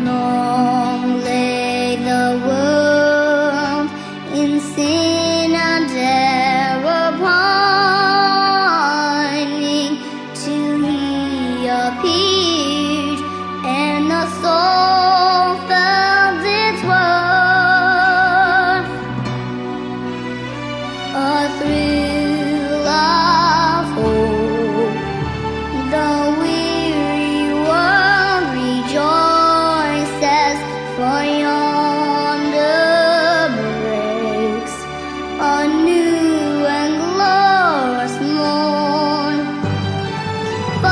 Long lay the world in sin and error pining, till he appeared, and the soul felt its worth. A thrill of hope, the weary world rejoices, for yonder breaks a new and glorious morn. Fall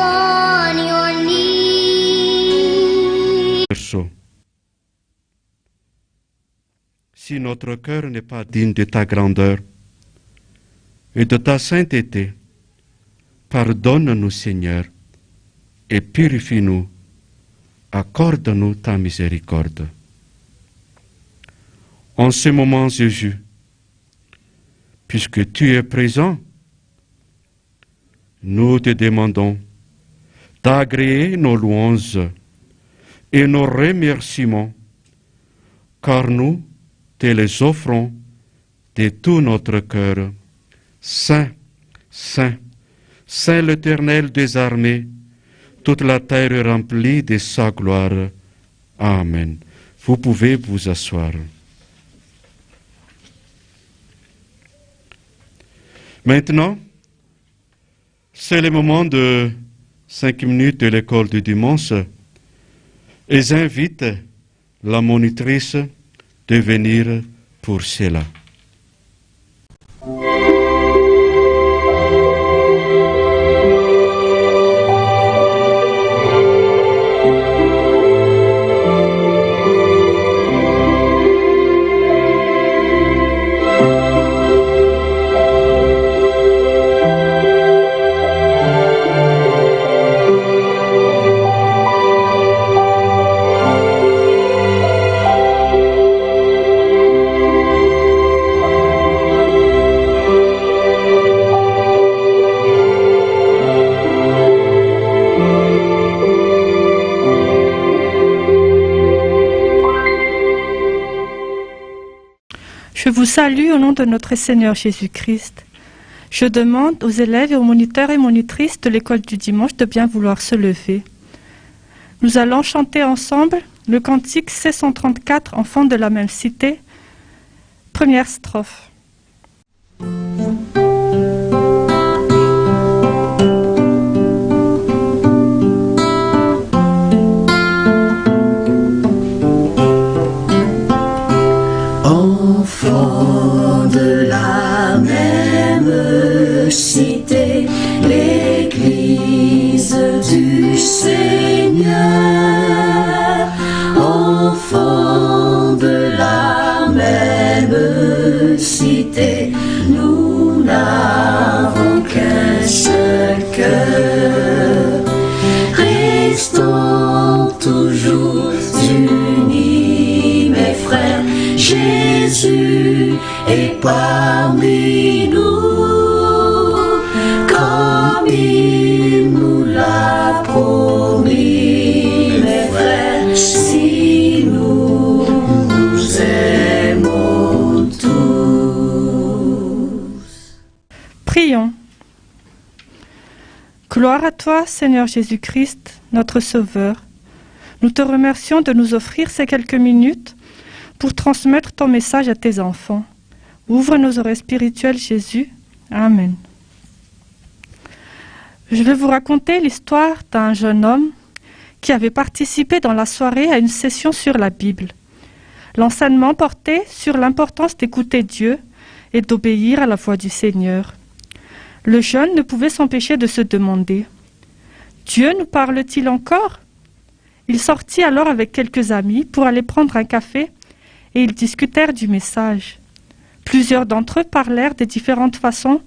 on your knees. Si notre cœur n'est pas digne de ta grandeur et de ta sainteté, pardonne-nous, Seigneur, et purifie-nous. Accorde-nous ta miséricorde. En ce moment, Jésus, puisque tu es présent, nous te demandons d'agréer nos louanges et nos remerciements, car nous te les offrons de tout notre cœur. Saint, Saint, Saint l'Éternel des armées, toute la terre est remplie de sa gloire. Amen. Vous pouvez vous asseoir. Maintenant, c'est le moment de 5 minutes de l'école du dimanche et j'invite la monitrice de venir pour cela. Je vous salue au nom de notre Seigneur Jésus-Christ. Je demande aux élèves et aux moniteurs et monitrices de l'école du dimanche de bien vouloir se lever. Nous allons chanter ensemble le cantique C134, Enfants de la même cité, première strophe. Enfants de la même cité, l'Église du Seigneur. Enfants de la même cité, nous n'avons qu'un seul cœur. Restons toujours unis, mes frères. Jésus est parmi nous, comme il nous l'a promis, mes frères, si nous nous aimons tous. Prions. Gloire à toi, Seigneur Jésus-Christ, notre Sauveur. Nous te remercions de nous offrir ces quelques minutes pour transmettre ton message à tes enfants. Ouvre nos oreilles spirituelles, Jésus. Amen. Je vais vous raconter l'histoire d'un jeune homme qui avait participé dans la soirée à une session sur la Bible. L'enseignement portait sur l'importance d'écouter Dieu et d'obéir à la voix du Seigneur. Le jeune ne pouvait s'empêcher de se demander « Dieu nous parle-t-il encore ?» Il sortit alors avec quelques amis pour aller prendre un café et ils discutèrent du message. Plusieurs d'entre eux parlèrent des différentes façons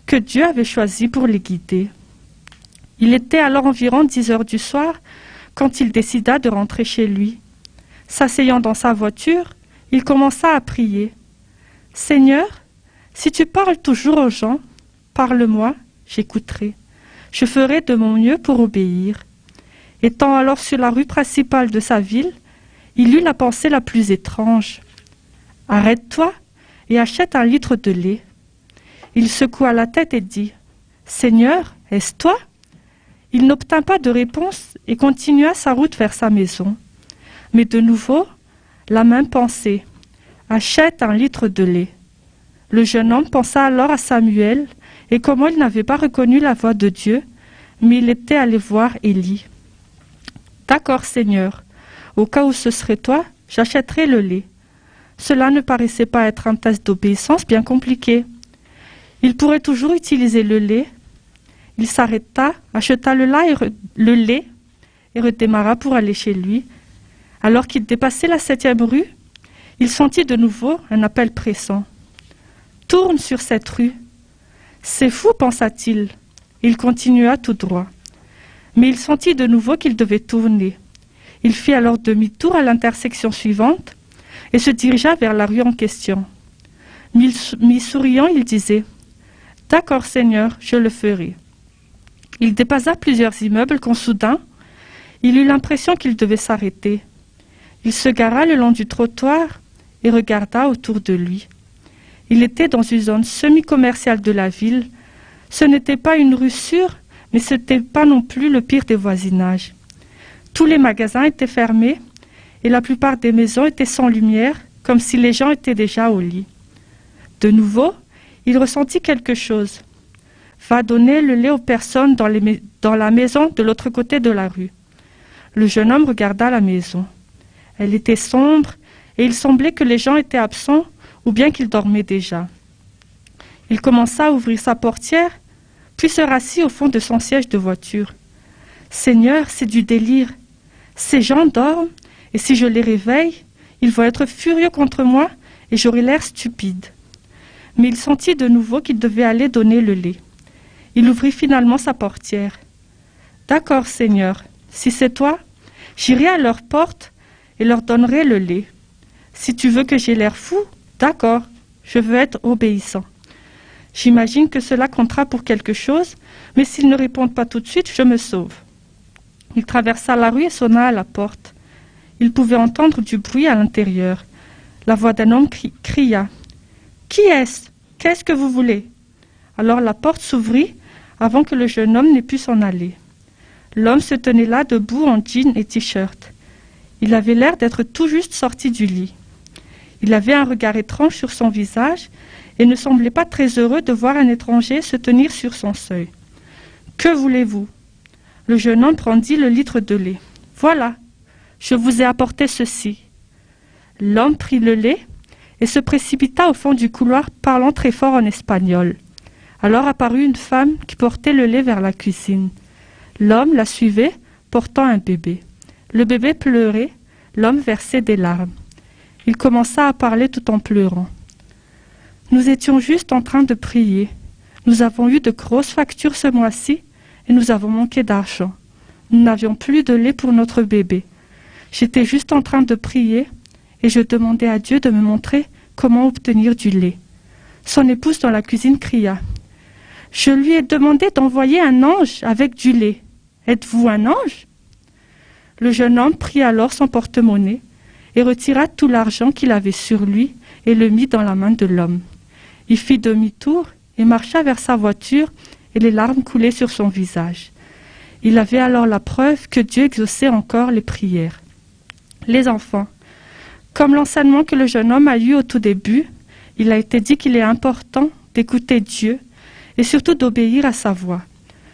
que Dieu avait choisies pour les guider. Il était alors environ 10 heures du soir quand il décida de rentrer chez lui. S'asseyant dans sa voiture, il commença à prier. « Seigneur, si tu parles toujours aux gens, parle-moi, j'écouterai. Je ferai de mon mieux pour obéir. » Étant alors sur la rue principale de sa ville, il eut la pensée la plus étrange. « Arrête-toi et achète un litre de lait. » Il secoua la tête et dit « Seigneur, est-ce toi ?» Il n'obtint pas de réponse et continua sa route vers sa maison. Mais de nouveau, la même pensée « Achète un litre de lait. » Le jeune homme pensa alors à Samuel et comment il n'avait pas reconnu la voix de Dieu, mais il était allé voir Élie. « D'accord, Seigneur, au cas où ce serait toi, j'achèterai le lait. » Cela ne paraissait pas être un test d'obéissance bien compliqué. Il pourrait toujours utiliser le lait. Il s'arrêta, acheta le lait et redémarra pour aller chez lui. Alors qu'il dépassait la 7e rue, il sentit de nouveau un appel pressant. « Tourne sur cette rue. » « C'est fou, pensa-t-il. Il continua tout droit. Mais il sentit de nouveau qu'il devait tourner. Il fit alors demi-tour à l'intersection suivante et se dirigea vers la rue en question. Mi-souriant, il disait « D'accord, Seigneur, je le ferai. » Il dépassa plusieurs immeubles quand soudain, il eut l'impression qu'il devait s'arrêter. Il se gara le long du trottoir et regarda autour de lui. Il était dans une zone semi-commerciale de la ville. Ce n'était pas une rue sûre, mais ce n'était pas non plus le pire des voisinages. Tous les magasins étaient fermés et la plupart des maisons étaient sans lumière, comme si les gens étaient déjà au lit. De nouveau, il ressentit quelque chose. « Va donner le lait aux personnes dans la maison de l'autre côté de la rue. » Le jeune homme regarda la maison. Elle était sombre et il semblait que les gens étaient absents ou bien qu'ils dormaient déjà. Il commença à ouvrir sa portière, puis se rassit au fond de son siège de voiture. « Seigneur, c'est du délire. Ces gens dorment, et si je les réveille, ils vont être furieux contre moi et j'aurai l'air stupide. » Mais il sentit de nouveau qu'il devait aller donner le lait. Il ouvrit finalement sa portière. « D'accord, Seigneur, si c'est toi, j'irai à leur porte et leur donnerai le lait. Si tu veux que j'aie l'air fou, d'accord, je veux être obéissant. J'imagine que cela comptera pour quelque chose, mais s'ils ne répondent pas tout de suite, je me sauve. » Il traversa la rue et sonna à la porte. Il pouvait entendre du bruit à l'intérieur. La voix d'un homme cria « Qui est-ce? Qu'est-ce que vous voulez ?» Alors la porte s'ouvrit avant que le jeune homme n'ait pu s'en aller. L'homme se tenait là debout en jean et t-shirt. Il avait l'air d'être tout juste sorti du lit. Il avait un regard étrange sur son visage et ne semblait pas très heureux de voir un étranger se tenir sur son seuil. « Que voulez-vous » Le jeune homme prendit le litre de lait. « Voilà, je vous ai apporté ceci. » L'homme prit le lait et se précipita au fond du couloir, parlant très fort en espagnol. Alors apparut une femme qui portait le lait vers la cuisine. L'homme la suivait, portant un bébé. Le bébé pleurait, l'homme versait des larmes. Il commença à parler tout en pleurant. « Nous étions juste en train de prier. Nous avons eu de grosses factures ce mois-ci et nous avons manqué d'argent. Nous n'avions plus de lait pour notre bébé. J'étais juste en train de prier et je demandais à Dieu de me montrer comment obtenir du lait. » Son épouse dans la cuisine cria. « Je lui ai demandé d'envoyer un ange avec du lait. Êtes-vous un ange ?» Le jeune homme prit alors son porte-monnaie et retira tout l'argent qu'il avait sur lui et le mit dans la main de l'homme. Il fit demi-tour et marcha vers sa voiture et les larmes coulaient sur son visage. Il avait alors la preuve que Dieu exauçait encore les prières. Les enfants, comme l'enseignement que le jeune homme a eu au tout début, il a été dit qu'il est important d'écouter Dieu et surtout d'obéir à sa voix.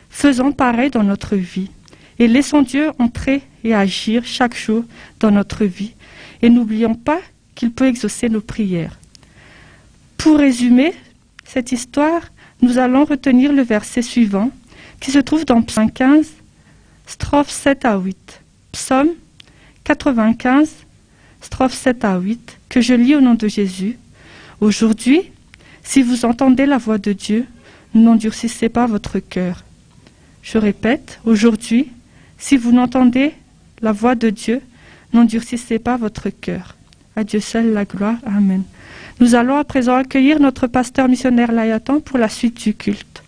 Faisons pareil dans notre vie et laissons Dieu entrer et agir chaque jour dans notre vie. Et n'oublions pas qu'il peut exaucer nos prières. Pour résumer cette histoire, nous allons retenir le verset suivant qui se trouve dans Psaume 15, strophes 7 à 8. Psaume 95, strophes 7 à 8, que je lis au nom de Jésus. Aujourd'hui, si vous entendez la voix de Dieu, n'endurcissez pas votre cœur. Je répète, aujourd'hui, si vous n'entendez la voix de Dieu, n'endurcissez pas votre cœur. À Dieu seul la gloire. Amen. Nous allons à présent accueillir notre pasteur missionnaire Layatan pour la suite du culte.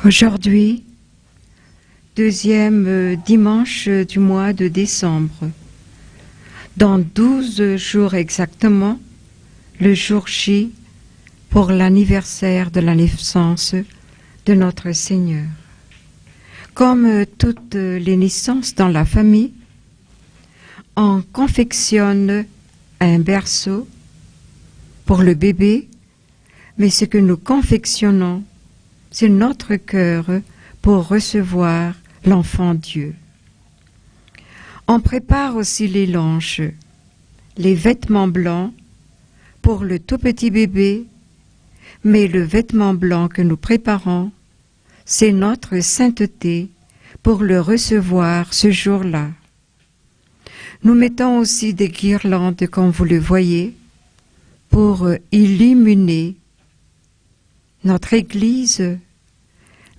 Aujourd'hui, deuxième dimanche du mois de décembre. Dans 12 jours exactement, le jour J pour l'anniversaire de la naissance de notre Seigneur. Comme toutes les naissances dans la famille, on confectionne un berceau pour le bébé, mais ce que nous confectionnons, c'est notre cœur pour recevoir l'enfant Dieu. On prépare aussi les langes, les vêtements blancs pour le tout petit bébé, mais le vêtement blanc que nous préparons, c'est notre sainteté pour le recevoir ce jour-là. Nous mettons aussi des guirlandes, comme vous le voyez, pour illuminer notre Église,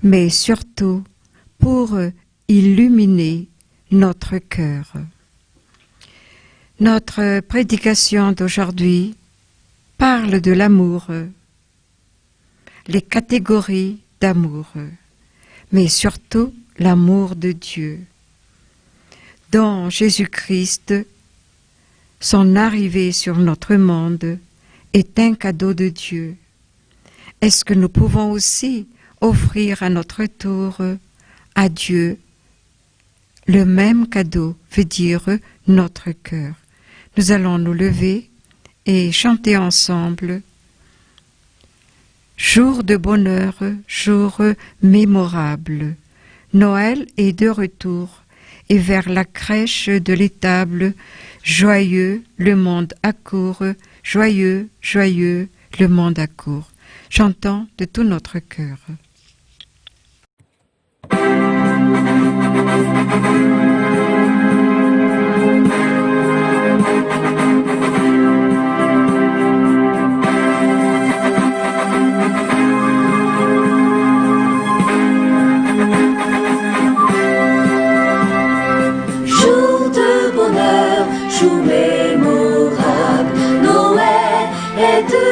mais surtout pour illuminer notre cœur. Notre prédication d'aujourd'hui parle de l'amour, les catégories d'amour, mais surtout l'amour de Dieu. Dans Jésus-Christ, son arrivée sur notre monde est un cadeau de Dieu. Est-ce que nous pouvons aussi offrir à notre tour à Dieu le même cadeau, veut dire notre cœur. Nous allons nous lever et chanter ensemble. Jour de bonheur, jour mémorable. Noël est de retour et vers la crèche de l'étable, joyeux le monde accourt, joyeux, joyeux le monde accourt. Chantons de tout notre cœur. Jour de bonheur, jour mémorable, Noël est de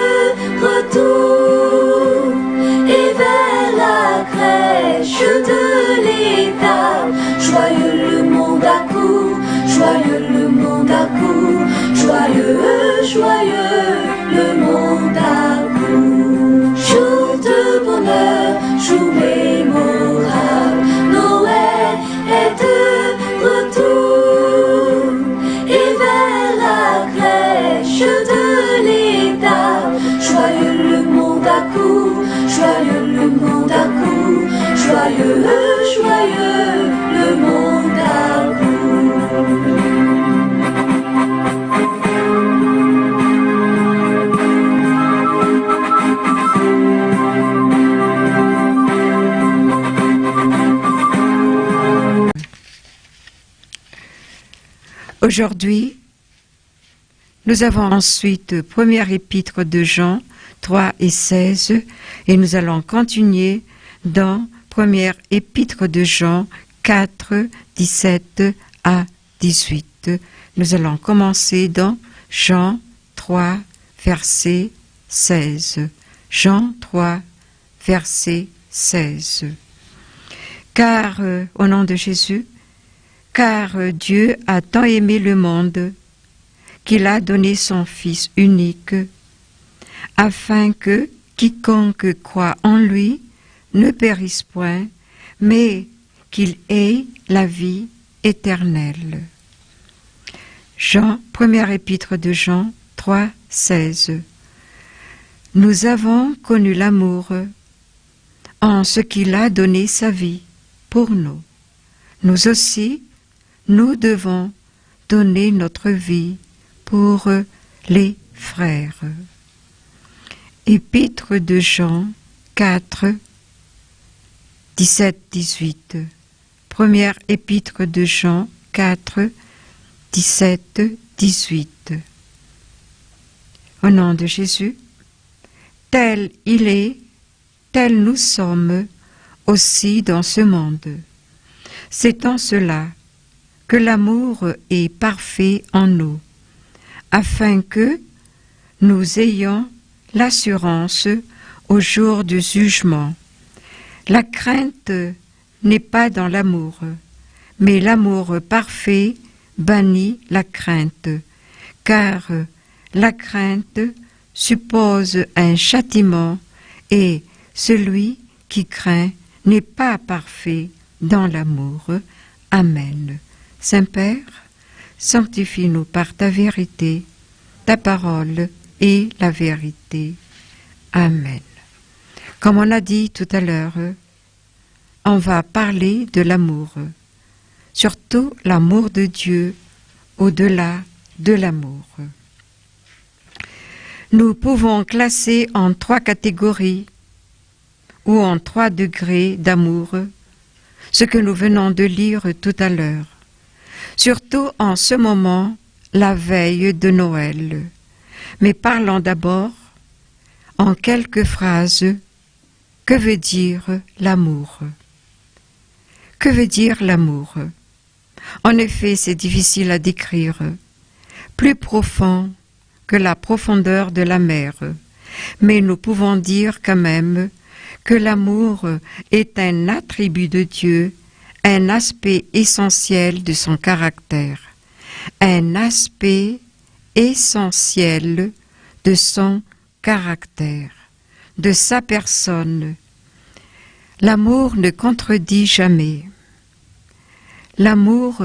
retour et vers la crèche de l'étable, joyeux le monde accourt, joyeux le monde accourt, joyeux, joyeux le monde accourt. Jour de bonheur, jour mémorable, Noël est de retour et vers la crèche de l'étable, joyeux le monde accourt, joyeux le monde accourt, joyeux, joyeux le monde accourt. Aujourd'hui, nous avons ensuite première épître de Jean 3 et 16 et nous allons continuer dans première épître de Jean 4, 17 à 18. Nous allons commencer dans Jean 3, verset 16. Jean 3, verset 16. Car, au nom de Jésus, car Dieu a tant aimé le monde qu'il a donné son Fils unique, afin que quiconque croit en lui ne périsse point, mais qu'il ait la vie éternelle. Jean, première épître de Jean 3, 16. Nous avons connu l'amour en ce qu'il a donné sa vie pour nous. Nous aussi, nous devons donner notre vie pour les frères. Épître de Jean 4, 17-18. Première épître de Jean 4, 17-18. Au nom de Jésus, tel il est, tel nous sommes aussi dans ce monde. C'est en cela que l'amour est parfait en nous, afin que nous ayons l'assurance au jour du jugement. La crainte n'est pas dans l'amour, mais l'amour parfait bannit la crainte, car la crainte suppose un châtiment et celui qui craint n'est pas parfait dans l'amour. Amen. Saint-Père, sanctifie-nous par ta vérité, ta parole est la vérité. Amen. Comme on a dit tout à l'heure, on va parler de l'amour, surtout l'amour de Dieu au-delà de l'amour. Nous pouvons classer en 3 catégories ou en 3 degrés d'amour ce que nous venons de lire tout à l'heure, surtout en ce moment, la veille de Noël. Mais parlons d'abord en quelques phrases, que veut dire l'amour? Que veut dire l'amour? En effet, c'est difficile à décrire, plus profond que la profondeur de la mer, mais nous pouvons dire quand même que l'amour est un attribut de Dieu, un aspect essentiel de son caractère, un aspect essentiel de son caractère, de sa personne. L'amour ne contredit jamais. L'amour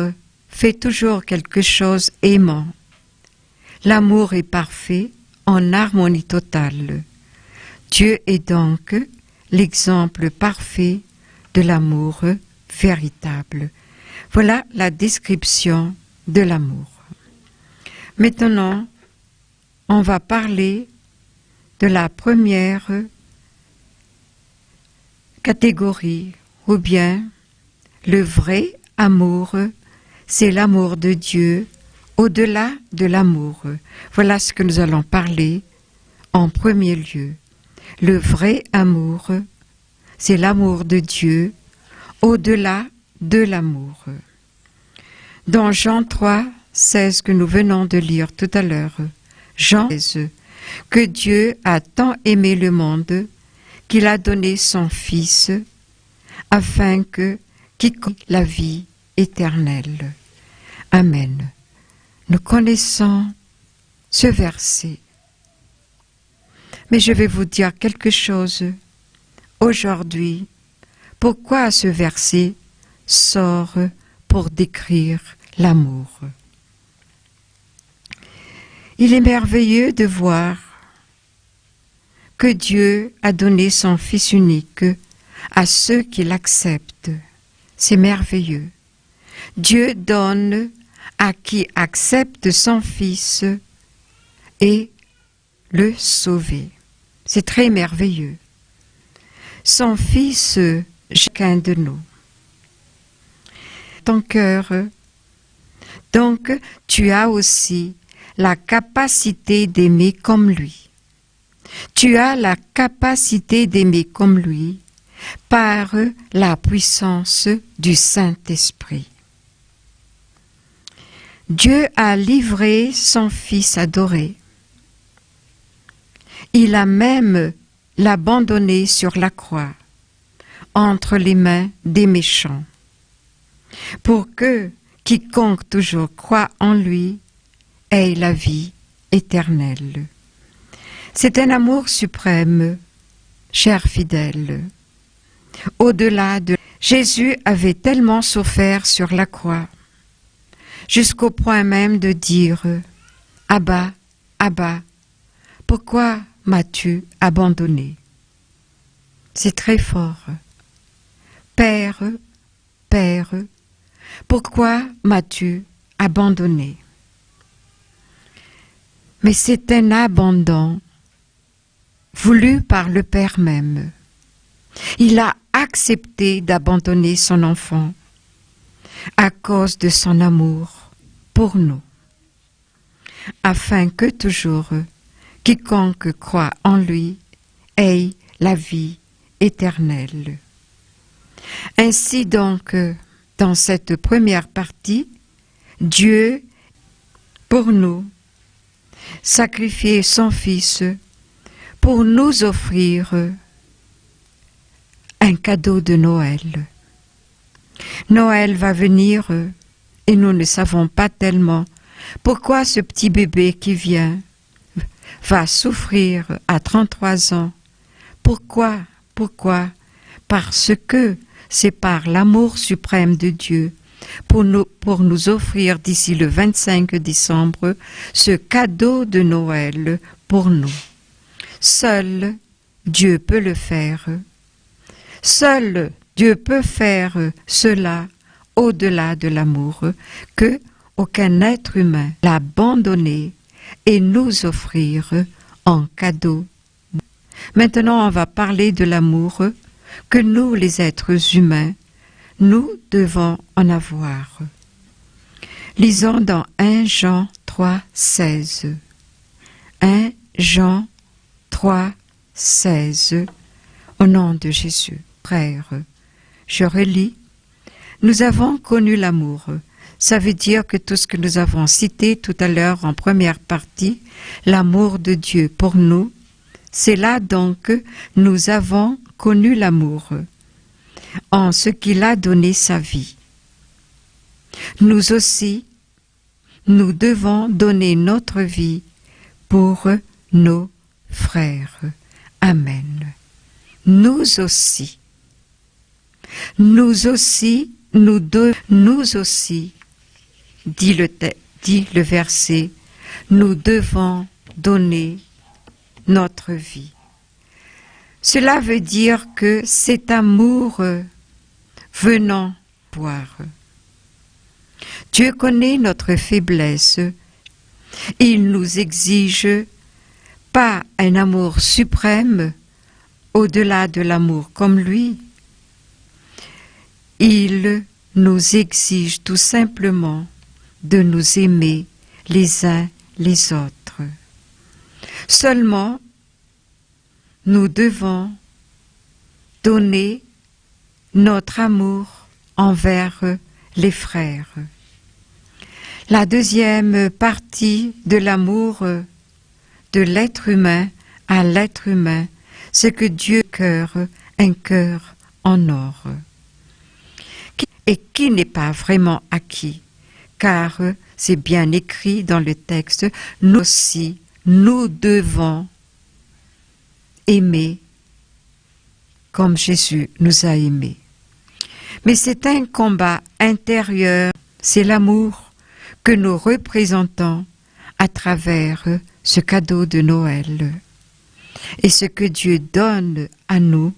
fait toujours quelque chose aimant. L'amour est parfait, en harmonie totale. Dieu est donc l'exemple parfait de l'amour véritable. Voilà la description de l'amour. Maintenant, on va parler de la première catégorie, ou bien le vrai amour, c'est l'amour de Dieu au-delà de l'amour. Voilà ce que nous allons parler en premier lieu. Le vrai amour, c'est l'amour de Dieu au-delà de l'amour. Dans Jean 3, 16 que nous venons de lire tout à l'heure, Jean 16, que Dieu a tant aimé le monde qu'il a donné son Fils afin que quiconque la vie éternelle. Amen. Nous connaissons ce verset. Mais je vais vous dire quelque chose aujourd'hui. Pourquoi ce verset sort pour décrire l'amour? Il est merveilleux de voir que Dieu a donné son Fils unique à ceux qui l'acceptent. C'est merveilleux. Dieu donne à qui accepte son Fils et le sauver. C'est très merveilleux. Son Fils, chacun de nous. Ton cœur, donc tu as aussi la capacité d'aimer comme lui. Tu as la capacité d'aimer comme lui par la puissance du Saint-Esprit. Dieu a livré son Fils adoré. Il a même l'abandonné sur la croix, entre les mains des méchants, pour que quiconque toujours croit en lui ait la vie éternelle. C'est un amour suprême, chers fidèles. Au-delà de Jésus avait tellement souffert sur la croix, jusqu'au point même de dire « Abba, Abba, pourquoi m'as-tu abandonné ?» C'est très fort. « Père, Père, pourquoi m'as-tu abandonné ?» Mais c'est un abandon voulu par le Père même. Il a accepté d'abandonner son enfant à cause de son amour pour nous, afin que toujours quiconque croit en lui ait la vie éternelle. Ainsi donc, dans cette première partie, Dieu, pour nous, sacrifié son Fils pour nous offrir un cadeau de Noël. Noël va venir et nous ne savons pas tellement pourquoi ce petit bébé qui vient va souffrir à 33 ans. Pourquoi? Parce que c'est par l'amour suprême de Dieu pour nous offrir d'ici le 25 décembre ce cadeau de Noël pour nous. Seul Dieu peut le faire. Seul Dieu peut faire cela au-delà de l'amour que aucun être humain l'a abandonné et nous offrir en cadeau. Maintenant, on va parler de l'amour que nous, les êtres humains, nous devons en avoir. Lisons dans 1 Jean 3, 16. 1 Jean 3, 16. Au nom de Jésus. Frères, je relis. Nous avons connu l'amour. Ça veut dire que tout ce que nous avons cité tout à l'heure en première partie, l'amour de Dieu pour nous, c'est là donc que nous avons connu l'amour, en ce qu'il a donné sa vie. Nous aussi, nous devons donner notre vie pour nos frères. Amen. Nous aussi, dit le verset, nous devons donner notre vie. Cela veut dire que cet amour venant voir. Dieu connaît notre faiblesse. Il nous exige pas un amour suprême au-delà de l'amour comme lui. Il nous exige tout simplement de nous aimer les uns les autres. Seulement, nous devons donner notre amour envers les frères. La deuxième partie de l'amour de l'être humain à l'être humain, c'est que Dieu un cœur en or, et qui n'est pas vraiment acquis, car c'est bien écrit dans le texte, nous aussi, nous devons aimer comme Jésus nous a aimés. Mais c'est un combat intérieur, c'est l'amour que nous représentons à travers ce cadeau de Noël. Et ce que Dieu donne à nous,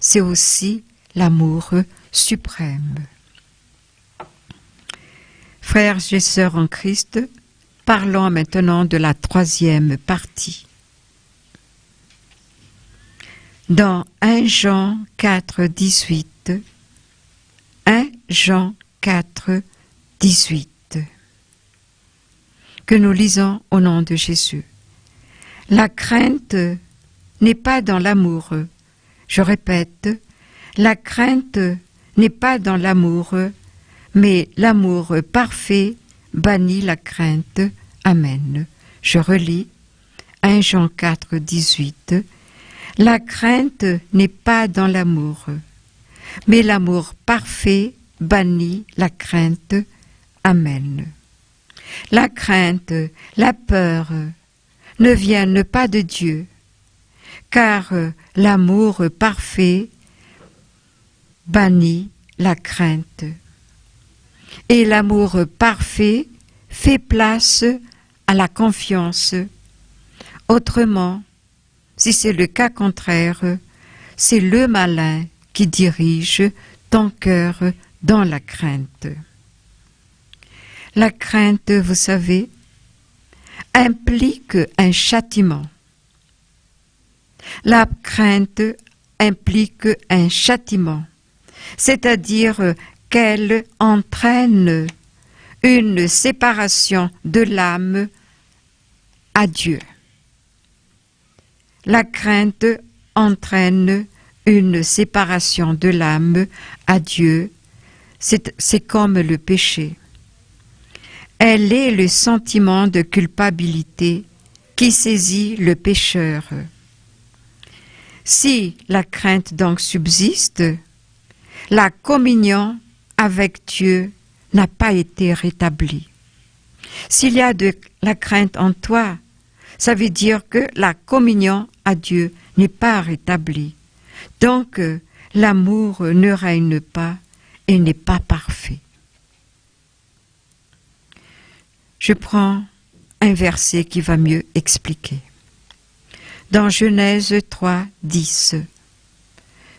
c'est aussi l'amour suprême. Frères et sœurs en Christ, parlons maintenant de la troisième partie. Dans 1 Jean 4, 18, 1 Jean 4, 18, que nous lisons au nom de Jésus. La crainte n'est pas dans l'amour. Je répète, la crainte n'est pas dans l'amour, mais l'amour parfait bannit la crainte. Amen. Je relis 1 Jean 4, 18. La crainte n'est pas dans l'amour, mais l'amour parfait bannit la crainte. Amen. La crainte, la peur ne viennent pas de Dieu, car l'amour parfait bannit la crainte. Et l'amour parfait fait place à la confiance. Autrement, si c'est le cas contraire, c'est le malin qui dirige ton cœur dans la crainte. La crainte, vous savez, implique un châtiment. La crainte implique un châtiment, c'est-à-dire qu'elle entraîne une séparation de l'âme à Dieu. La crainte entraîne une séparation de l'âme à Dieu. C'est comme le péché. Elle est le sentiment de culpabilité qui saisit le pécheur. Si la crainte donc subsiste, la communion avec Dieu n'a pas été rétablie. S'il y a de la crainte en toi, ça veut dire que la communion à Dieu n'est pas rétablie. Donc, l'amour ne règne pas et n'est pas parfait. Je prends un verset qui va mieux expliquer. Dans Genèse 3, 10.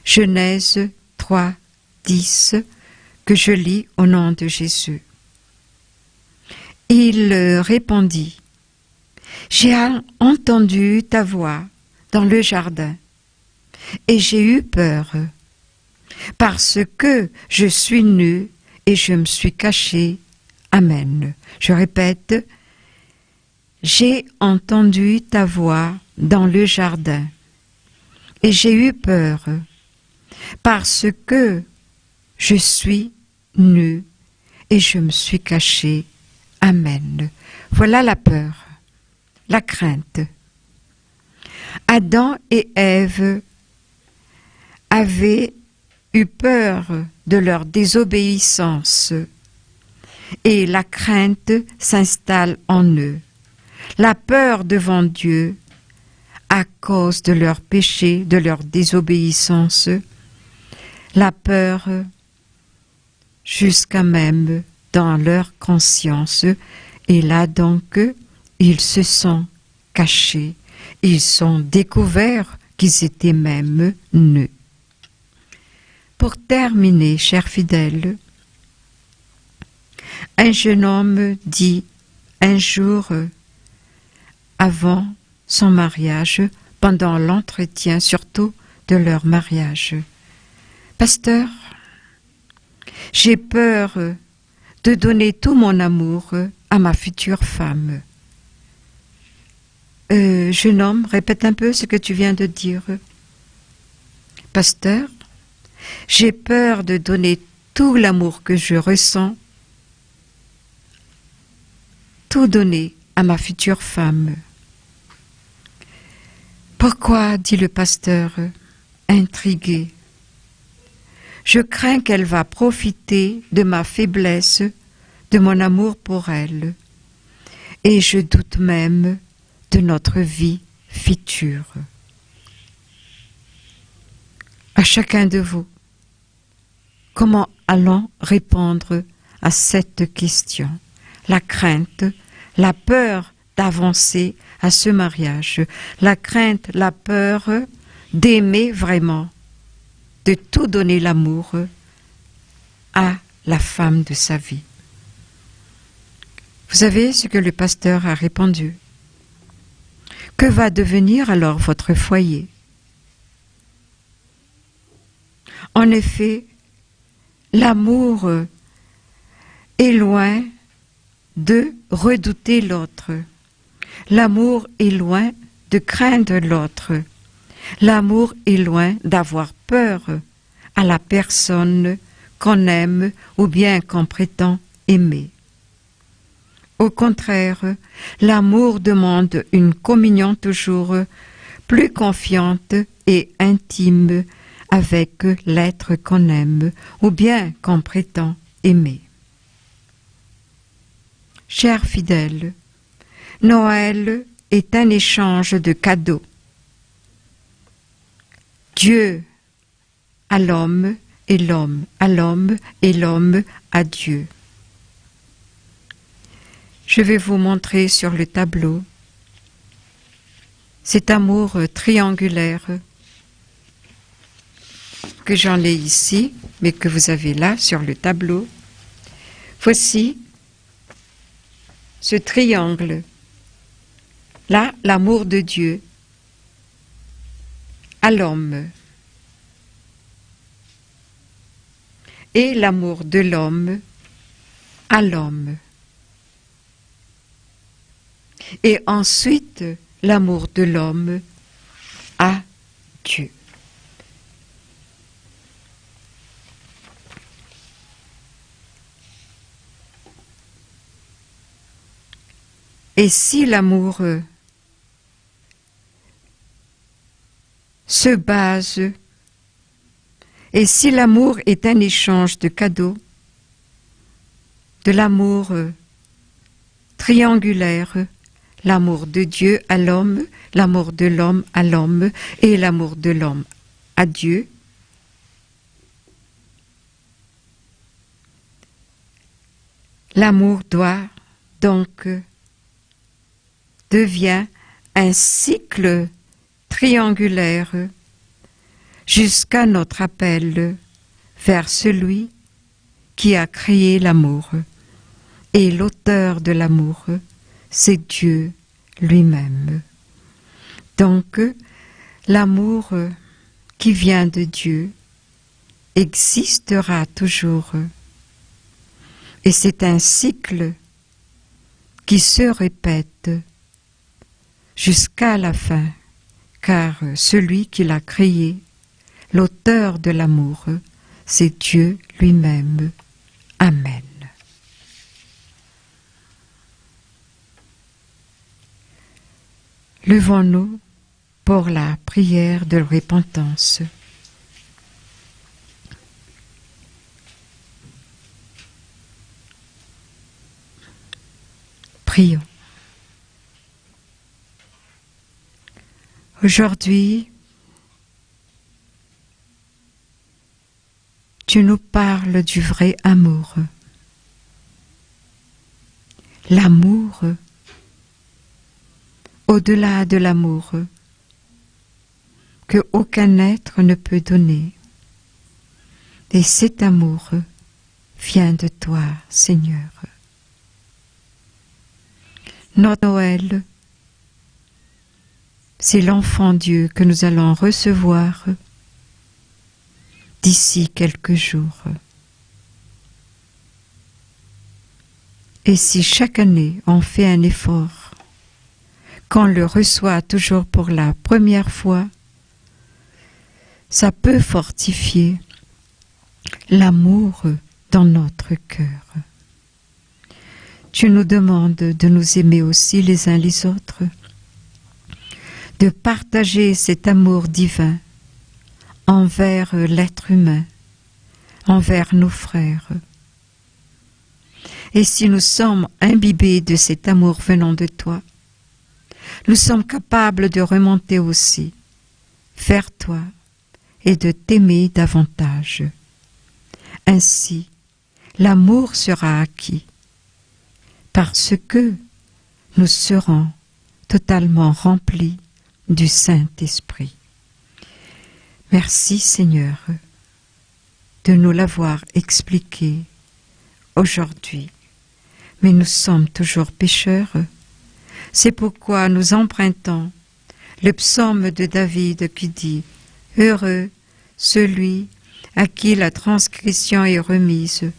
Genèse 3, 10, que je lis au nom de Jésus. Il répondit, « J'ai entendu ta voix dans le jardin, et j'ai eu peur, parce que je suis nu et je me suis caché. » Amen. Je répète, « J'ai entendu ta voix dans le jardin, et j'ai eu peur, parce que je suis nu et je me suis caché. » Amen. Voilà la peur, la crainte. Adam et Ève avaient eu peur de leur désobéissance et la crainte s'installe en eux. La peur devant Dieu à cause de leur péché, de leur désobéissance, la peur jusqu'à même dans leur conscience, et là donc ils se sont cachés, ils sont découverts qu'ils étaient même nus. Pour terminer, chers fidèles, un jeune homme dit un jour avant son mariage, pendant l'entretien surtout de leur mariage, « Pasteur, j'ai peur de donner tout mon amour à ma future femme. » Jeune homme, répète un peu ce que tu viens de dire. « Pasteur, j'ai peur de donner tout l'amour que je ressens, tout donner à ma future femme. » Pourquoi, dit le pasteur, intrigué. Je crains qu'elle va profiter de ma faiblesse, de mon amour pour elle, et je doute même de notre vie future. À chacun de vous, comment allons répondre à cette question? La crainte, la peur d'avancer à ce mariage, la crainte, la peur d'aimer vraiment, de tout donner l'amour à la femme de sa vie. Vous savez ce que le pasteur a répondu? Que va devenir alors votre foyer? En effet, l'amour est loin de redouter l'autre. L'amour est loin de craindre l'autre. L'amour est loin d'avoir peur à la personne qu'on aime ou bien qu'on prétend aimer. Au contraire, l'amour demande une communion toujours plus confiante et intime avec l'être qu'on aime ou bien qu'on prétend aimer. Chers fidèles, Noël est un échange de cadeaux. Dieu à l'homme et l'homme à l'homme et l'homme à Dieu. Je vais vous montrer sur le tableau cet amour triangulaire que j'en ai ici, mais que vous avez là sur le tableau. Voici ce triangle. Là, l'amour de Dieu à l'homme et l'amour de l'homme à l'homme. Et ensuite, l'amour de l'homme à Dieu. Et si l'amour se base, et si l'amour est un échange de cadeaux, de l'amour triangulaire, l'amour de Dieu à l'homme, l'amour de l'homme à l'homme et l'amour de l'homme à Dieu, l'amour doit donc devient un cycle triangulaire jusqu'à notre appel vers celui qui a créé l'amour. Et l'auteur de l'amour, c'est Dieu lui-même. Donc, l'amour qui vient de Dieu existera toujours. Et c'est un cycle qui se répète jusqu'à la fin, car celui qui l'a créé, l'auteur de l'amour, c'est Dieu lui-même. Amen. Levons-nous pour la prière de repentance. Prions. Aujourd'hui, tu nous parles du vrai amour. L'amour, au-delà de l'amour, que aucun être ne peut donner. Et cet amour vient de toi, Seigneur. Notre Noël, c'est l'enfant Dieu que nous allons recevoir d'ici quelques jours. Et si chaque année on fait un effort, qu'on le reçoit toujours pour la première fois, ça peut fortifier l'amour dans notre cœur. Tu nous demandes de nous aimer aussi les uns les autres, de partager cet amour divin envers l'être humain, envers nos frères. Et si nous sommes imbibés de cet amour venant de toi, nous sommes capables de remonter aussi vers toi et de t'aimer davantage. Ainsi, l'amour sera acquis parce que nous serons totalement remplis du Saint-Esprit. Merci Seigneur de nous l'avoir expliqué aujourd'hui, mais nous sommes toujours pécheurs. C'est pourquoi nous empruntons le psaume de David qui dit « Heureux celui à qui la transgression est remise,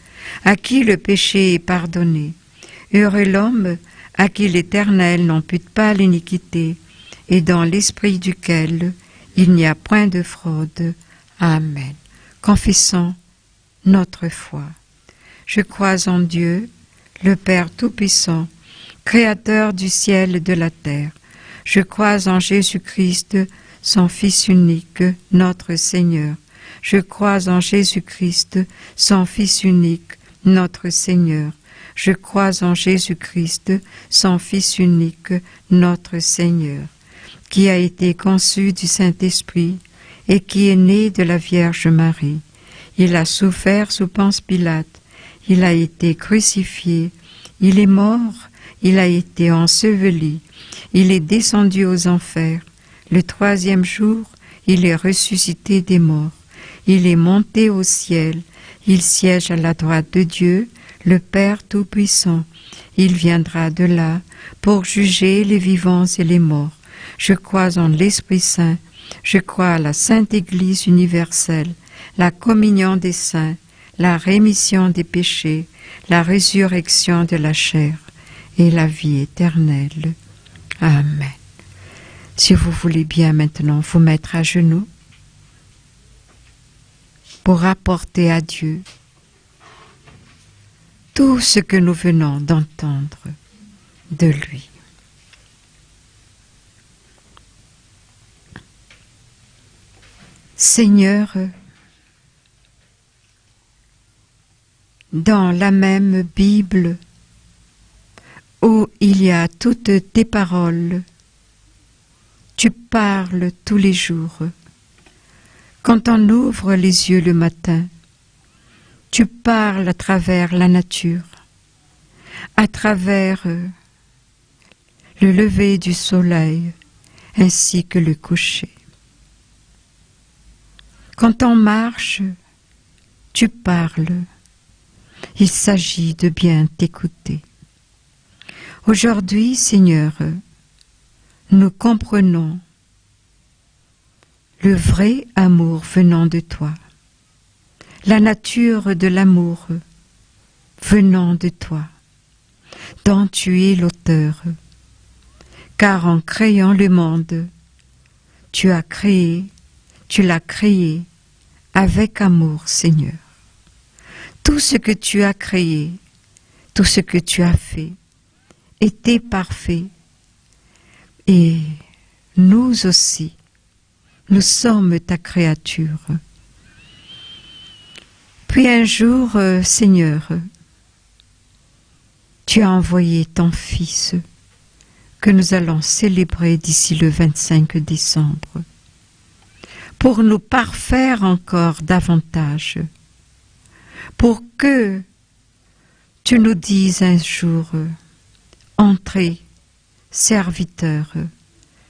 à qui le péché est pardonné. Heureux l'homme à qui l'Éternel n'impute pas l'iniquité, et dans l'esprit duquel il n'y a point de fraude. Amen. » Confessons notre foi. Je crois en Dieu, le Père Tout-Puissant, Créateur du ciel et de la terre. Je crois en Jésus-Christ, son Fils unique, notre Seigneur. Je crois en Jésus-Christ, son Fils unique, notre Seigneur. Je crois en Jésus-Christ, son Fils unique, notre Seigneur, qui a été conçu du Saint-Esprit et qui est né de la Vierge Marie. Il a souffert sous Ponce Pilate, il a été crucifié, il est mort, il a été enseveli, il est descendu aux enfers. Le troisième jour, il est ressuscité des morts, il est monté au ciel, il siège à la droite de Dieu, le Père Tout-Puissant. Il viendra de là pour juger les vivants et les morts. Je crois en l'Esprit Saint, je crois à la Sainte Église universelle, la communion des saints, la rémission des péchés, la résurrection de la chair et la vie éternelle. Amen. Si vous voulez bien maintenant vous mettre à genoux pour apporter à Dieu tout ce que nous venons d'entendre de lui. Seigneur, dans la même Bible où il y a toutes tes paroles, tu parles tous les jours. Quand on ouvre les yeux le matin, tu parles à travers la nature, à travers le lever du soleil ainsi que le coucher. Quand on marche, tu parles. Il s'agit de bien t'écouter. Aujourd'hui, Seigneur, nous comprenons le vrai amour venant de toi, la nature de l'amour venant de toi, dont tu es l'auteur, car en créant le monde, tu l'as créé avec amour, Seigneur. Tout ce que tu as créé, tout ce que tu as fait, était parfait. Et nous aussi, nous sommes ta créature. Puis un jour, Seigneur, tu as envoyé ton Fils, que nous allons célébrer d'ici le 25 décembre, pour nous parfaire encore davantage, pour que tu nous dises un jour, entrez, serviteurs,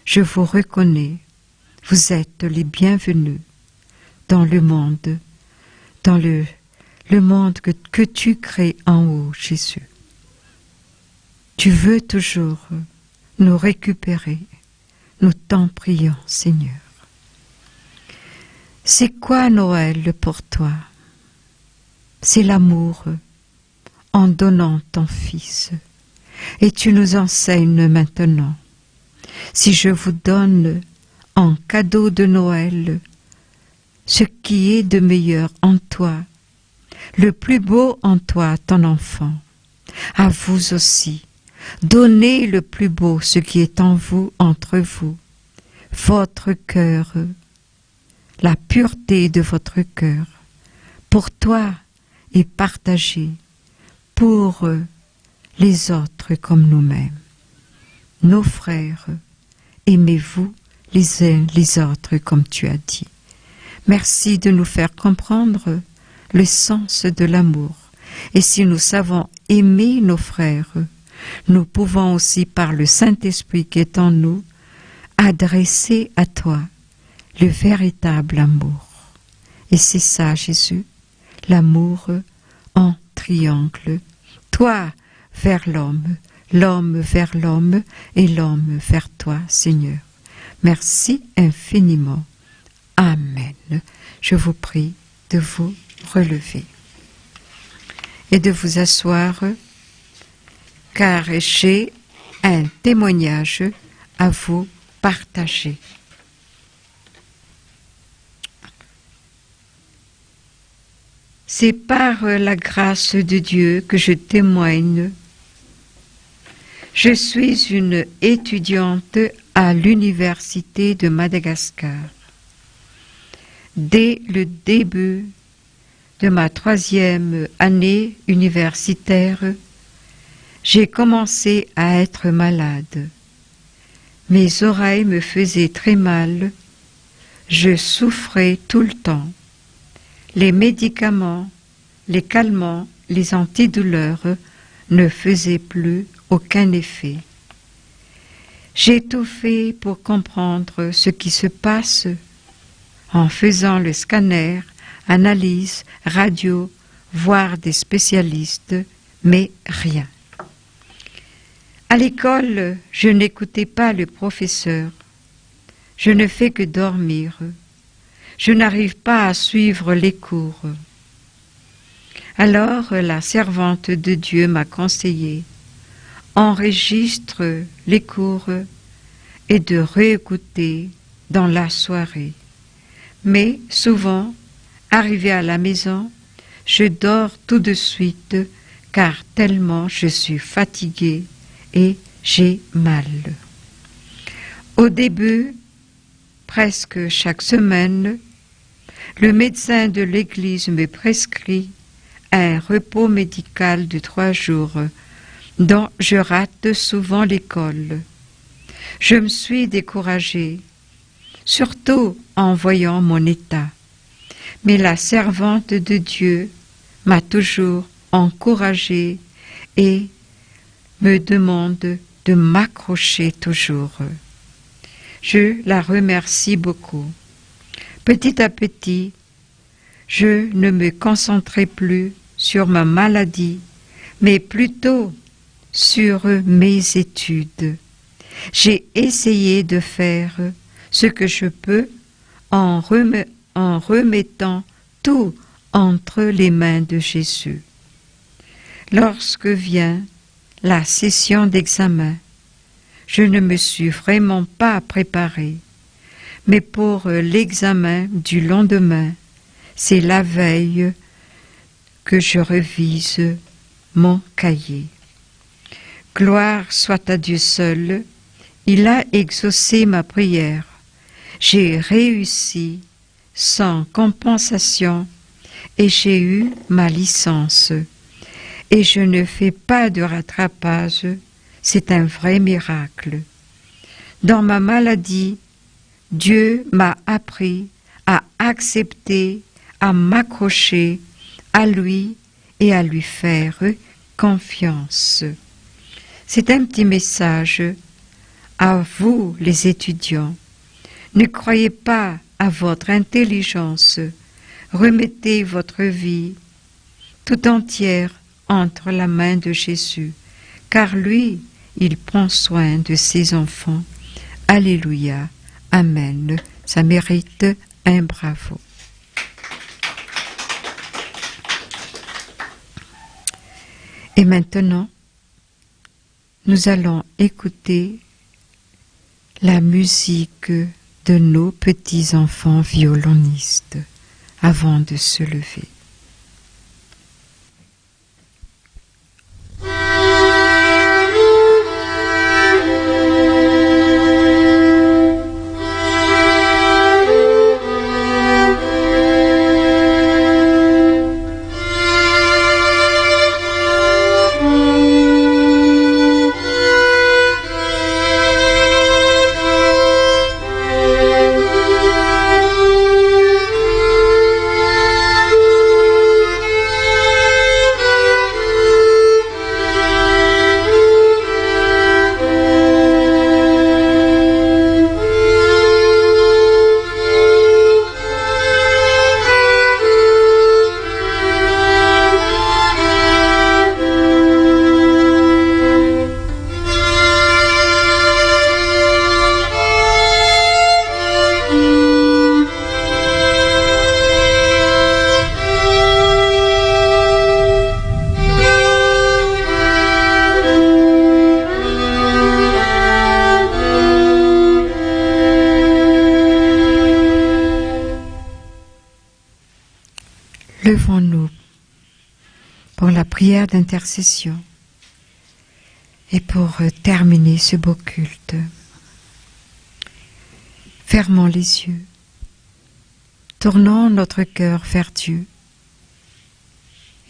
je vous reconnais, vous êtes les bienvenus dans le monde, dans le monde que tu crées en haut, Jésus. Tu veux toujours nous récupérer, nous t'en prions, Seigneur. C'est quoi Noël pour toi? C'est l'amour en donnant ton Fils. Et tu nous enseignes maintenant. Si je vous donne en cadeau de Noël ce qui est de meilleur en toi, le plus beau en toi, ton enfant, à vous aussi, donnez le plus beau, ce qui est en vous, entre vous, votre cœur, la pureté de votre cœur, pour toi et partagé pour les autres comme nous-mêmes. Nos frères, aimez-vous les uns les autres comme tu as dit. Merci de nous faire comprendre le sens de l'amour. Et si nous savons aimer nos frères, nous pouvons aussi, par le Saint-Esprit qui est en nous, adresser à toi le véritable amour. Et c'est ça, Jésus, l'amour en triangle. Toi vers l'homme, l'homme vers l'homme et l'homme vers toi, Seigneur. Merci infiniment. Amen. Je vous prie de vous relever et de vous asseoir, car j'ai un témoignage à vous partager. C'est par la grâce de Dieu que je témoigne. Je suis une étudiante à l'Université de Madagascar. Dès le début de ma 3e année universitaire, j'ai commencé à être malade. Mes oreilles me faisaient très mal. Je souffrais tout le temps. Les médicaments, les calmants, les antidouleurs ne faisaient plus aucun effet. J'ai tout fait pour comprendre ce qui se passe en faisant le scanner, analyse, radio, voir des spécialistes, mais rien. À l'école, je n'écoutais pas le professeur. Je ne fais que dormir. Je n'arrive pas à suivre les cours. Alors la servante de Dieu m'a conseillé, enregistre les cours et de réécouter dans la soirée. Mais souvent, arrivé à la maison, je dors tout de suite car tellement je suis fatiguée et j'ai mal. Au début, presque chaque semaine, Le médecin de l'Église me prescrit un repos médical de 3 jours, dont je rate souvent l'école. Je me suis découragée, surtout en voyant mon état. Mais la servante de Dieu m'a toujours encouragée et me demande de m'accrocher toujours. Je la remercie beaucoup. Petit à petit, je ne me concentrais plus sur ma maladie, mais plutôt sur mes études. J'ai essayé de faire ce que je peux en remettant tout entre les mains de Jésus. Lorsque vient la session d'examen, je ne me suis vraiment pas préparée, mais pour l'examen du lendemain, c'est la veille que je revise mon cahier. Gloire soit à Dieu seul, il a exaucé ma prière. J'ai réussi sans compensation et j'ai eu ma licence. Et je ne fais pas de rattrapage, c'est un vrai miracle. Dans ma maladie, Dieu m'a appris à accepter, à m'accrocher à lui et à lui faire confiance. C'est un petit message à vous, les étudiants. Ne croyez pas à votre intelligence. Remettez votre vie tout entière entre la main de Jésus, car lui, il prend soin de ses enfants. Alléluia. Amen. Ça mérite un bravo. Et maintenant, nous allons écouter la musique de nos petits-enfants violonistes avant de se lever. Levons-nous pour la prière d'intercession et pour terminer ce beau culte. Fermons les yeux, tournons notre cœur vers Dieu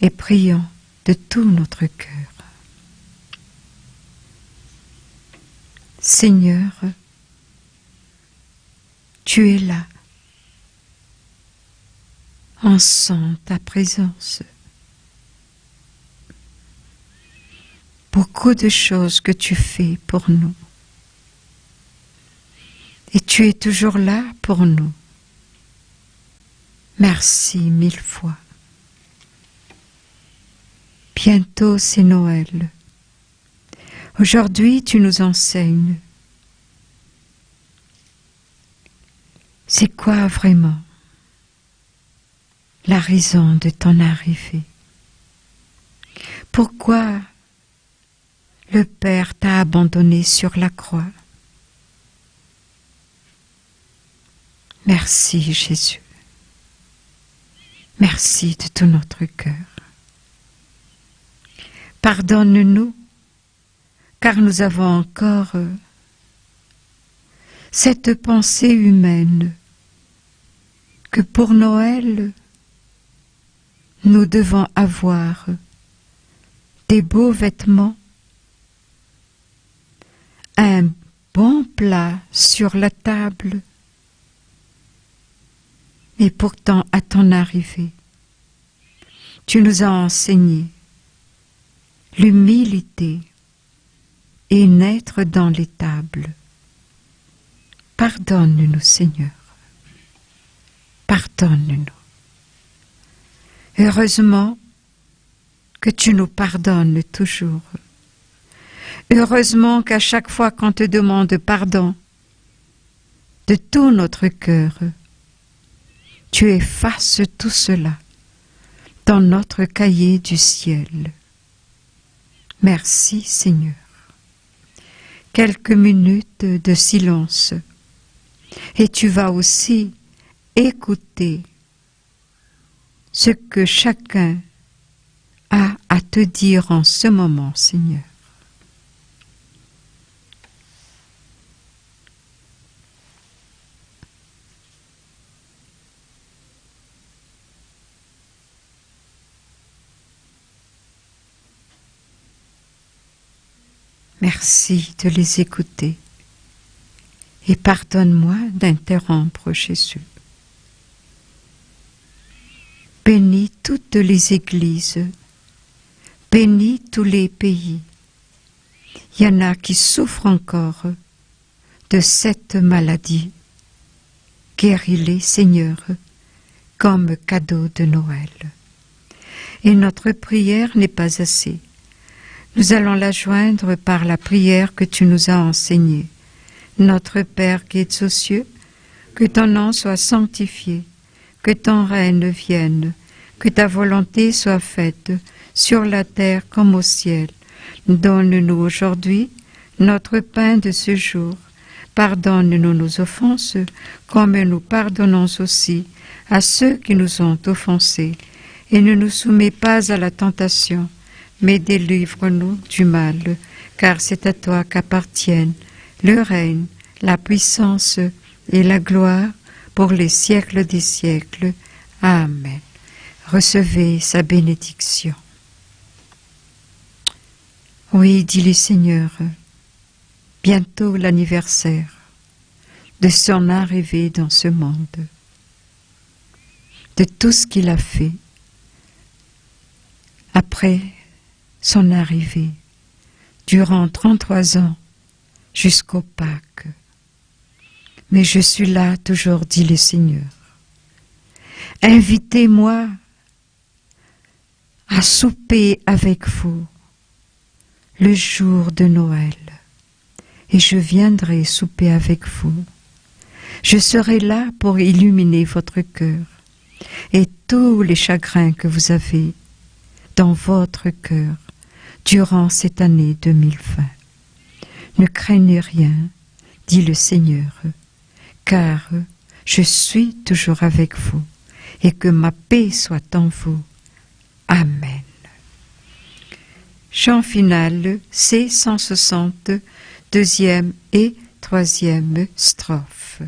et prions de tout notre cœur. Seigneur, tu es là. On sent ta présence. Beaucoup de choses que tu fais pour nous. Et tu es toujours là pour nous. Merci 1000 fois. Bientôt c'est Noël. Aujourd'hui tu nous enseignes. C'est quoi vraiment la raison de ton arrivée? Pourquoi le Père t'a abandonné sur la croix? Merci Jésus. Merci de tout notre cœur. Pardonne-nous, car nous avons encore cette pensée humaine que pour Noël, nous devons avoir des beaux vêtements, un bon plat sur la table, et pourtant à ton arrivée, tu nous as enseigné l'humilité et naître dans l'étable. Pardonne-nous, Seigneur. Pardonne-nous. Heureusement que tu nous pardonnes toujours. Heureusement qu'à chaque fois qu'on te demande pardon, de tout notre cœur, tu effaces tout cela dans notre cahier du ciel. Merci, Seigneur. Quelques minutes de silence et tu vas aussi écouter ce que chacun a à te dire en ce moment, Seigneur. Merci de les écouter et pardonne-moi d'interrompre Jésus. Bénis toutes les églises, bénis tous les pays. Il y en a qui souffrent encore de cette maladie. Guéris-les, Seigneur, comme cadeau de Noël. Et notre prière n'est pas assez. Nous allons la joindre par la prière que tu nous as enseignée. Notre Père qui es aux cieux, que ton nom soit sanctifié, que ton règne vienne, que ta volonté soit faite sur la terre comme au ciel. Donne-nous aujourd'hui notre pain de ce jour. Pardonne-nous nos offenses, comme nous pardonnons aussi à ceux qui nous ont offensés. Et ne nous soumets pas à la tentation, mais délivre-nous du mal, car c'est à toi qu'appartiennent le règne, la puissance et la gloire pour les siècles des siècles. Amen. Recevez sa bénédiction. Oui, dit le Seigneur, bientôt l'anniversaire de son arrivée dans ce monde, de tout ce qu'il a fait après son arrivée, durant 33 ans, jusqu'au Pâques. Mais je suis là toujours, dit le Seigneur. Invitez-moi à souper avec vous le jour de Noël, et je viendrai souper avec vous. Je serai là pour illuminer votre cœur et tous les chagrins que vous avez dans votre cœur durant cette année 2020. Ne craignez rien, dit le Seigneur, car je suis toujours avec vous, et que ma paix soit en vous. Amen. Chant final, C160, 2e et 3e strophe.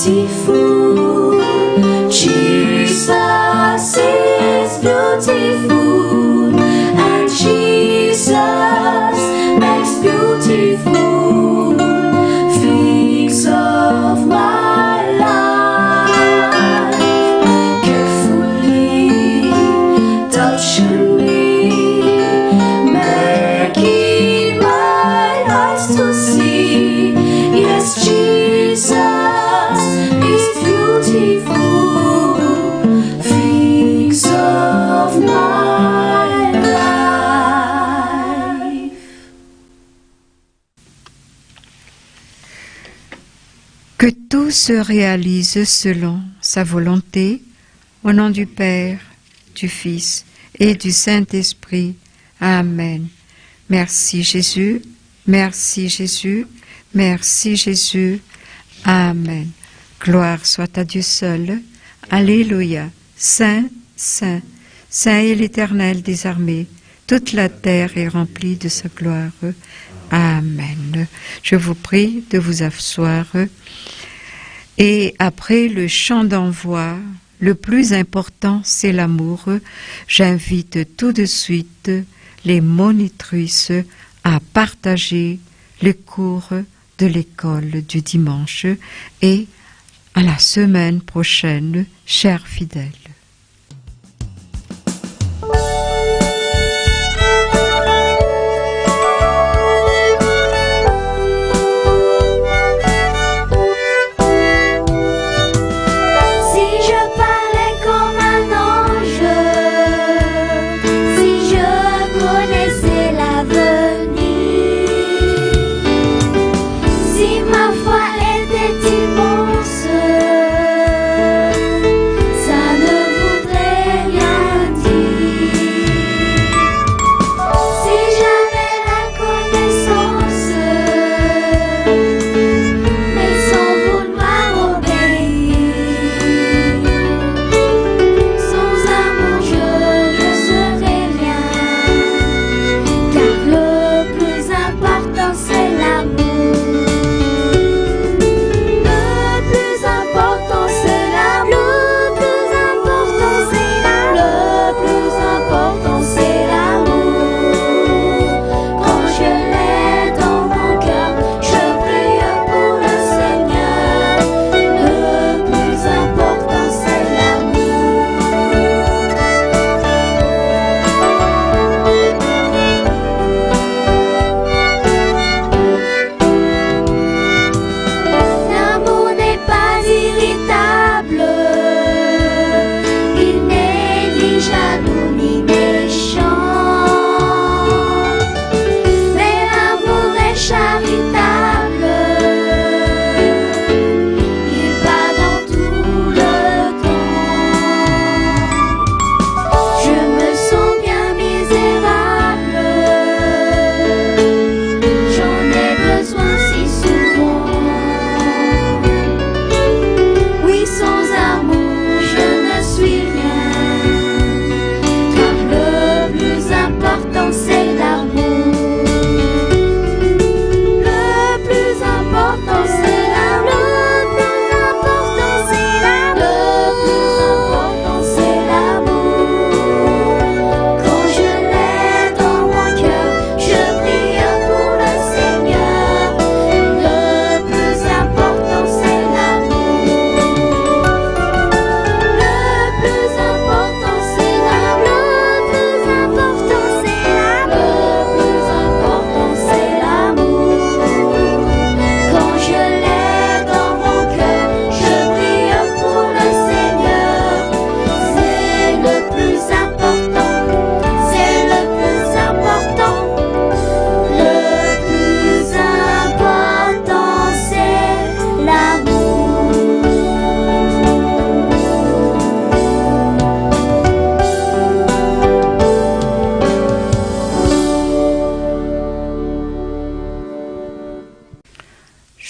Beautiful, Jesus is Que tout se réalise selon sa volonté, au nom du Père, du Fils et du Saint-Esprit. Amen. Merci Jésus, merci Jésus, merci Jésus. Amen. Gloire soit à Dieu seul. Alléluia. Saint, Saint, Saint est l'Éternel des armées. Toute la terre est remplie de sa gloire. Amen. Je vous prie de vous asseoir. Et après le chant d'envoi, le plus important, c'est l'amour. J'invite tout de suite les monitrices à partager les cours de l'école du dimanche et à la semaine prochaine, chers fidèles.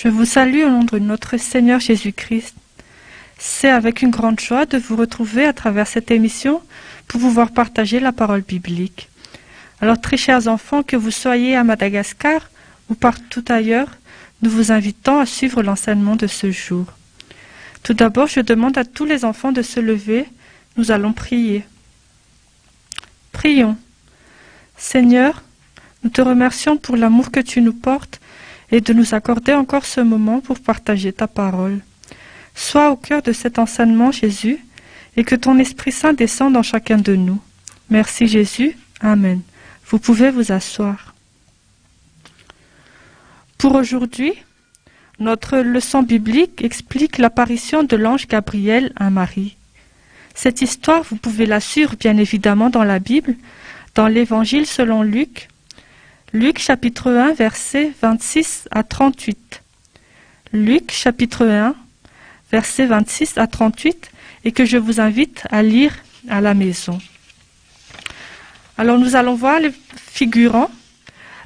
Je vous salue au nom de notre Seigneur Jésus-Christ. C'est avec une grande joie de vous retrouver à travers cette émission pour pouvoir partager la parole biblique. Alors, très chers enfants, que vous soyez à Madagascar ou partout ailleurs, nous vous invitons à suivre l'enseignement de ce jour. Tout d'abord, je demande à tous les enfants de se lever. Nous allons prier. Prions. Seigneur, nous te remercions pour l'amour que tu nous portes et de nous accorder encore ce moment pour partager ta parole. Sois au cœur de cet enseignement, Jésus, et que ton Esprit Saint descende en chacun de nous. Merci Jésus. Amen. Vous pouvez vous asseoir. Pour aujourd'hui, notre leçon biblique explique l'apparition de l'ange Gabriel à Marie. Cette histoire, vous pouvez la suivre bien évidemment dans la Bible, dans l'Évangile selon Luc. Luc chapitre 1, versets 26 à 38. Luc chapitre 1, versets 26 à 38, et que je vous invite à lire à la maison. Alors nous allons voir les figurants.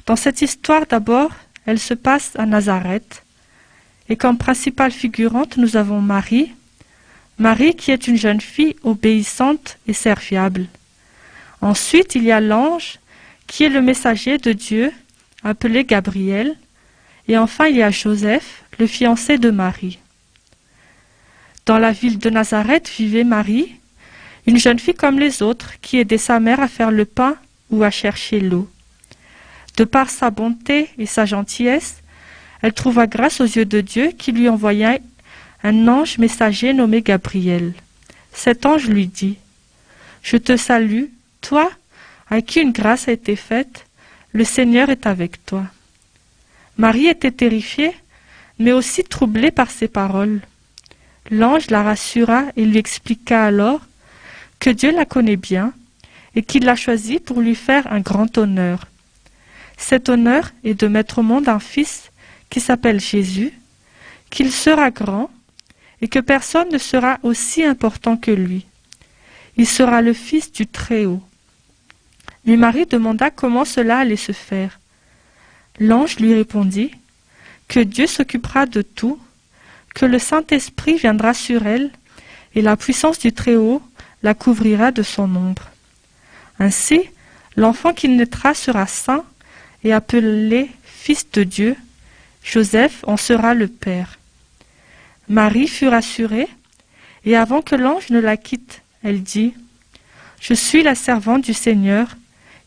Dans cette histoire d'abord, elle se passe à Nazareth. Et comme principale figurante, nous avons Marie. Marie qui est une jeune fille obéissante et serviable. Ensuite, il y a l'ange qui est le messager de Dieu, appelé Gabriel. Et enfin, il y a Joseph, le fiancé de Marie. Dans la ville de Nazareth vivait Marie, une jeune fille comme les autres, qui aidait sa mère à faire le pain ou à chercher l'eau. De par sa bonté et sa gentillesse, elle trouva grâce aux yeux de Dieu qui lui envoya un ange messager nommé Gabriel. Cet ange lui dit « Je te salue, toi, à qui une grâce a été faite, le Seigneur est avec toi. » Marie était terrifiée, mais aussi troublée par ces paroles. L'ange la rassura et lui expliqua alors que Dieu la connaît bien et qu'il l'a choisie pour lui faire un grand honneur. Cet honneur est de mettre au monde un fils qui s'appelle Jésus, qu'il sera grand et que personne ne sera aussi important que lui. Il sera le fils du Très-Haut. Mais Marie demanda comment cela allait se faire. L'ange lui répondit que Dieu s'occupera de tout, que le Saint-Esprit viendra sur elle et la puissance du Très-Haut la couvrira de son ombre. Ainsi, l'enfant qui naîtra sera saint et appelé Fils de Dieu. Joseph en sera le père. Marie fut rassurée, et avant que l'ange ne la quitte, elle dit « Je suis la servante du Seigneur,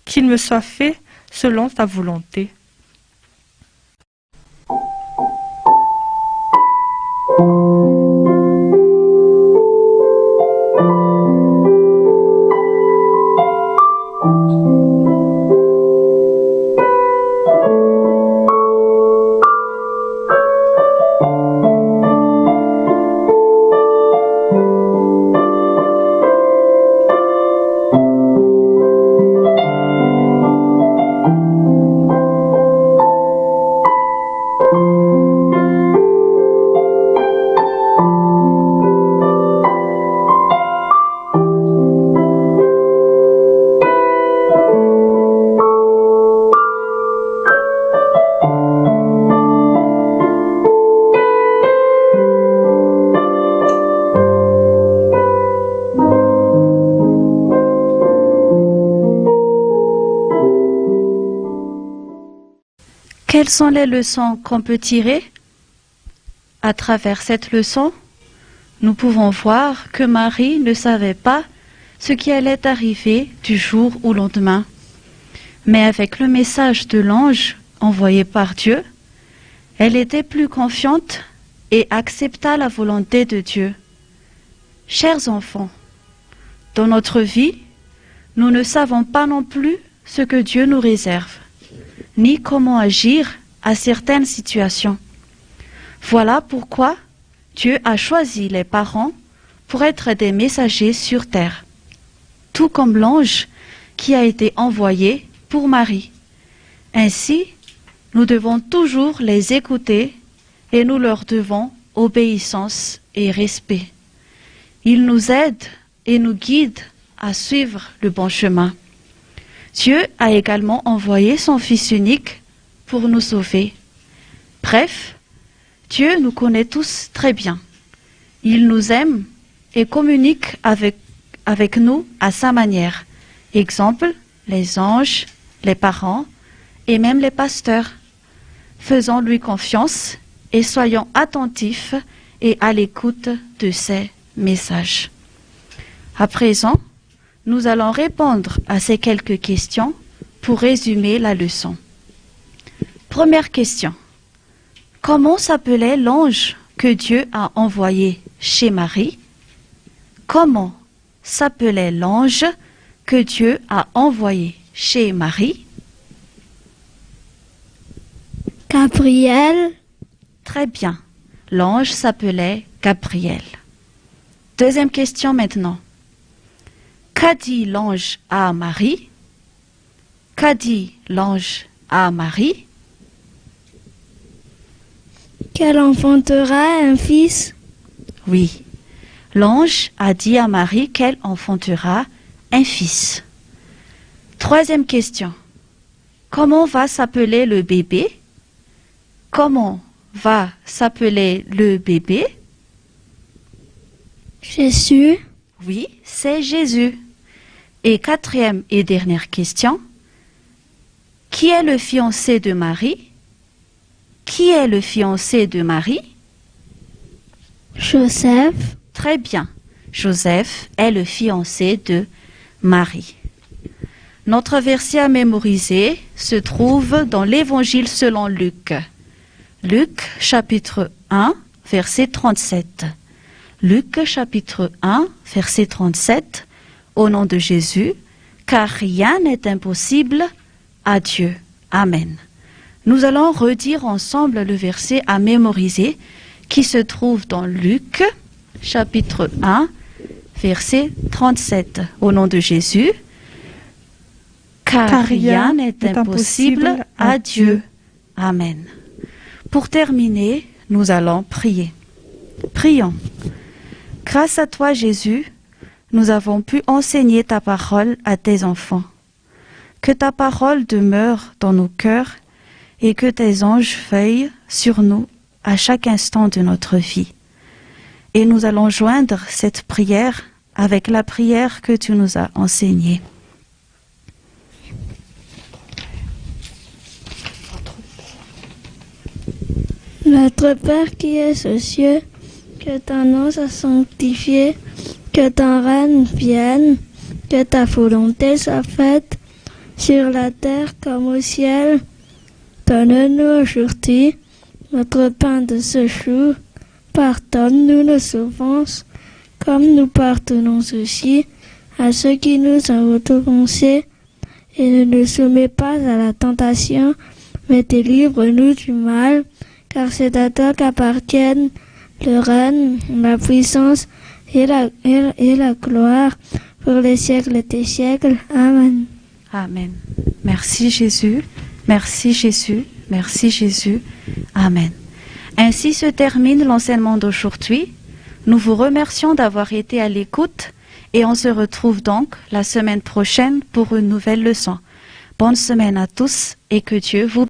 qu'il me soit fait selon ta volonté. » Quelles sont les leçons qu'on peut tirer? À travers cette leçon, nous pouvons voir que Marie ne savait pas ce qui allait arriver du jour au lendemain. Mais avec le message de l'ange envoyé par Dieu, elle était plus confiante et accepta la volonté de Dieu. Chers enfants, dans notre vie, nous ne savons pas non plus ce que Dieu nous réserve, ni comment agir à certaines situations. Voilà pourquoi Dieu a choisi les parents pour être des messagers sur terre, tout comme l'ange qui a été envoyé pour Marie. Ainsi, nous devons toujours les écouter et nous leur devons obéissance et respect. Ils nous aident et nous guident à suivre le bon chemin. Dieu a également envoyé son Fils unique pour nous sauver. Bref, Dieu nous connaît tous très bien. Il nous aime et communique avec nous à sa manière. Exemple, les anges, les parents et même les pasteurs. Faisons-lui confiance et soyons attentifs et à l'écoute de ses messages. À présent, nous allons répondre à ces quelques questions pour résumer la leçon. Première question. Comment s'appelait l'ange que Dieu a envoyé chez Marie? Comment s'appelait l'ange que Dieu a envoyé chez Marie? Gabriel. Très bien. L'ange s'appelait Gabriel. Deuxième question maintenant. Qu'a dit l'ange à Marie? Qu'a dit l'ange à Marie? qu'elle enfantera un fils. Oui, l'ange a dit à Marie qu'elle enfantera un fils. Troisième question. Comment va s'appeler le bébé? Comment va s'appeler le bébé? Jésus. Oui, c'est Jésus. Et quatrième et dernière question. Qui est le fiancé de Marie? Qui est le fiancé de Marie? Joseph. Très bien. Joseph est le fiancé de Marie. Notre verset à mémoriser se trouve dans l'Évangile selon Luc. Luc, chapitre 1, verset 37. Luc, chapitre 1, verset 37. Au nom de Jésus, car rien n'est impossible à Dieu. Amen. Nous allons redire ensemble le verset à mémoriser qui se trouve dans Luc, chapitre 1, verset 37. Au nom de Jésus, car rien n'est impossible à Dieu. Amen. Pour terminer, nous allons prier. Prions. Grâce à toi, Jésus, nous avons pu enseigner ta parole à tes enfants. Que ta parole demeure dans nos cœurs et que tes anges veillent sur nous à chaque instant de notre vie. Et nous allons joindre cette prière avec la prière que tu nous as enseignée. Notre Père qui es aux cieux, que ton nom soit sanctifié, que ton règne vienne, que ta volonté soit faite sur la terre comme au ciel. Donne-nous aujourd'hui notre pain de ce jour. Pardonne-nous nos offenses, comme nous pardonnons aussi à ceux qui nous ont offensés. Et ne nous soumets pas à la tentation, mais délivre-nous du mal, car c'est à toi qu'appartiennent le règne, la puissance et la gloire pour les siècles des siècles. Amen. Amen. Merci Jésus, merci Jésus, merci Jésus. Amen. Ainsi se termine l'enseignement d'aujourd'hui. Nous vous remercions d'avoir été à l'écoute et on se retrouve donc la semaine prochaine pour une nouvelle leçon. Bonne semaine à tous et que Dieu vous